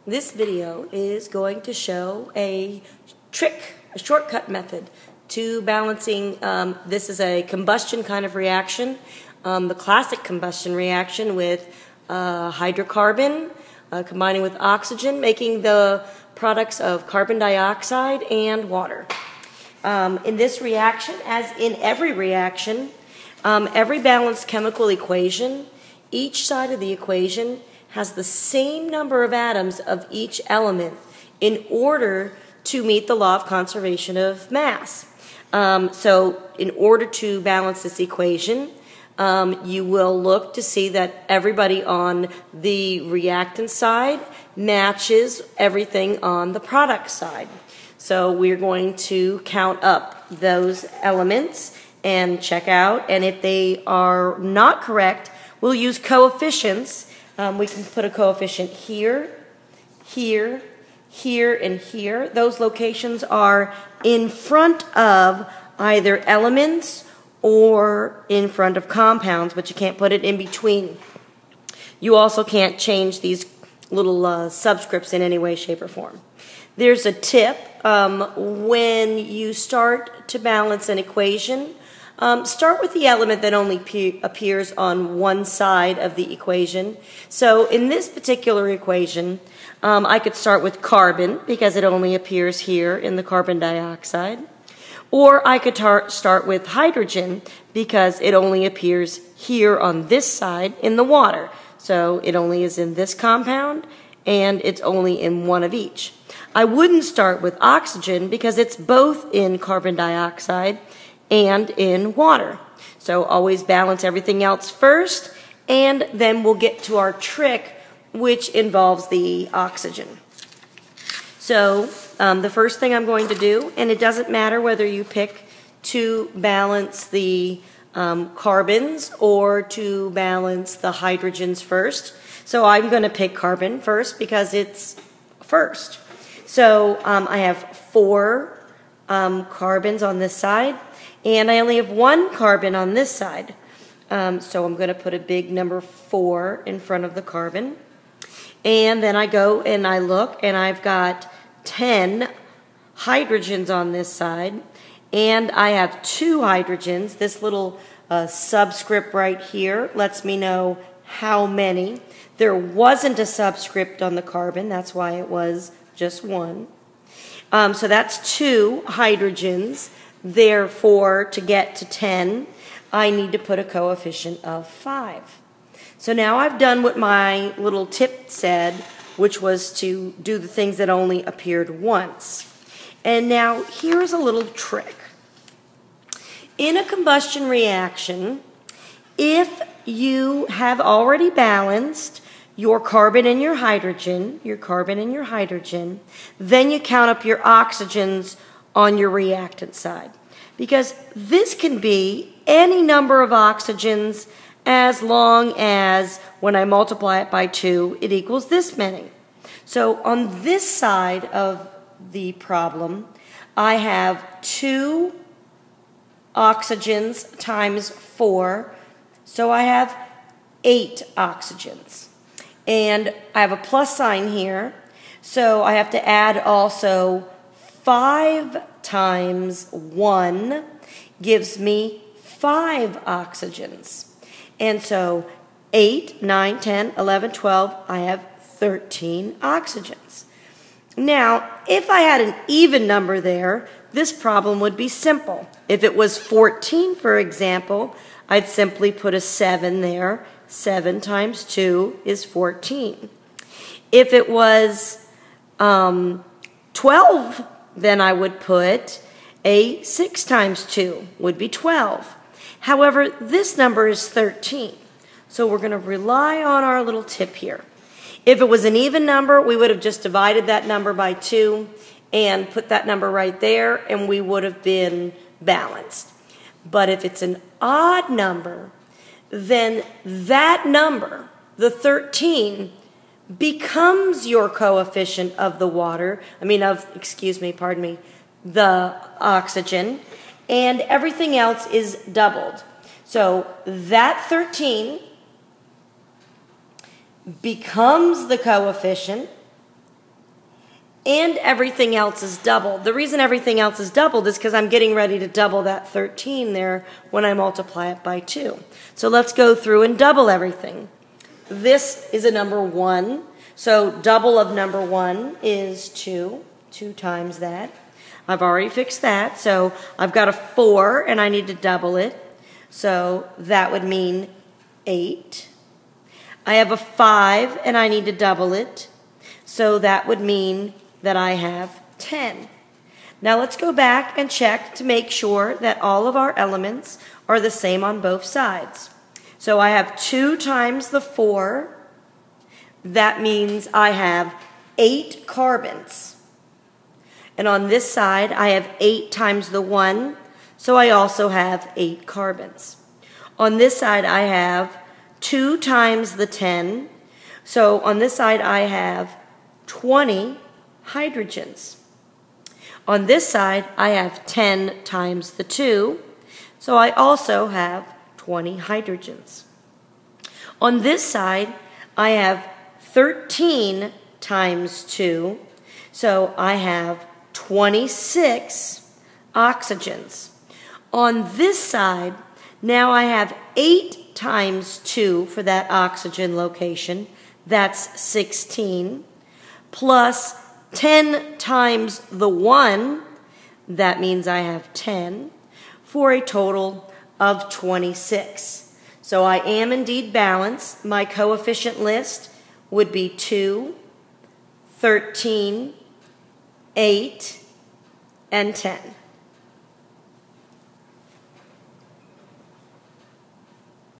This video is going to show a trick, a shortcut method to balancing. This is a combustion kind of reaction, the classic combustion reaction with hydrocarbon combining with oxygen, making the products of carbon dioxide and water. In this reaction, as in every reaction, every balanced chemical equation, each side of the equation has the same number of atoms of each element in order to meet the law of conservation of mass. So in order to balance this equation, you will look to see that everybody on the reactant side matches everything on the product side. So we're going to count up those elements and check out, and if they are not correct, we'll use coefficients. We can put a coefficient here, here, here, and here. Those locations are in front of either elements or in front of compounds, but you can't put it in between. You also can't change these little subscripts in any way, shape, or form. There's a tip. When you start to balance an equation, start with the element that only appears on one side of the equation. So in this particular equation, I could start with carbon because it only appears here in the carbon dioxide. Or I could start with hydrogen because it only appears here on this side in the water. So it only is in this compound and it's only in one of each. I wouldn't start with oxygen because it's both in carbon dioxide and in water. So always balance everything else first, and then we'll get to our trick, which involves the oxygen. So the first thing I'm going to do, and it doesn't matter whether you pick to balance the carbons or to balance the hydrogens first. So I'm going to pick carbon first because it's first. So I have 4 carbons on this side, and I only have 1 carbon on this side. So I'm going to put a big number 4 in front of the carbon. And then I go and I look, and I've got 10 hydrogens on this side, and I have 2 hydrogens. This little subscript right here lets me know how many. There wasn't a subscript on the carbon, that's why it was just 1. So that's 2 hydrogens. Therefore, to get to 10, I need to put a coefficient of 5. So now I've done what my little tip said, which was to do the things that only appeared once. And now here's a little trick. In a combustion reaction, if you have already balanced your carbon and your hydrogen, then you count up your oxygens on your reactant side. Because this can be any number of oxygens as long as when I multiply it by 2, it equals this many. So on this side of the problem, I have 2 oxygens times 4, so I have 8 oxygens. And I have a plus sign here, so I have to add also 5 times 1 gives me 5 oxygens. And so 8, 9, 10, 11, 12, I have 13 oxygens. Now, if I had an even number there, this problem would be simple. If it was 14, for example, I'd simply put a 7 there. 7 times 2 is 14. If it was 12, then I would put a 6 times 2 would be 12. However, this number is 13. So we're going to rely on our little tip here. If it was an even number, we would have just divided that number by 2 and put that number right there, and we would have been balanced. But if it's an odd number, then that number, the 13, becomes your coefficient of the water, the oxygen, and everything else is doubled. So that 13 becomes the coefficient, and everything else is doubled. The reason everything else is doubled is because I'm getting ready to double that 13 there when I multiply it by 2. So let's go through and double everything. This is a number 1. So double of number 1 is 2. 2 times that. I've already fixed that. So I've got a 4 and I need to double it. So that would mean 8. I have a 5 and I need to double it. So that would mean that I have 10. Now let's go back and check to make sure that all of our elements are the same on both sides. So I have 2 times the 4. That means I have 8 carbons. And on this side, I have 8 times the 1, so I also have 8 carbons. On this side, I have 2 times the 10, so on this side, I have 20 hydrogens. On this side, I have 10 times the 2, so I also have 20 hydrogens. On this side, I have 13 times 2, so I have 26 oxygens. On this side, now I have 8 times 2 for that oxygen location. That's 16. Plus 10 times the 1, that means I have 10, for a total of 26. So I am indeed balanced. My coefficient list would be 2, 13, 8, and 10.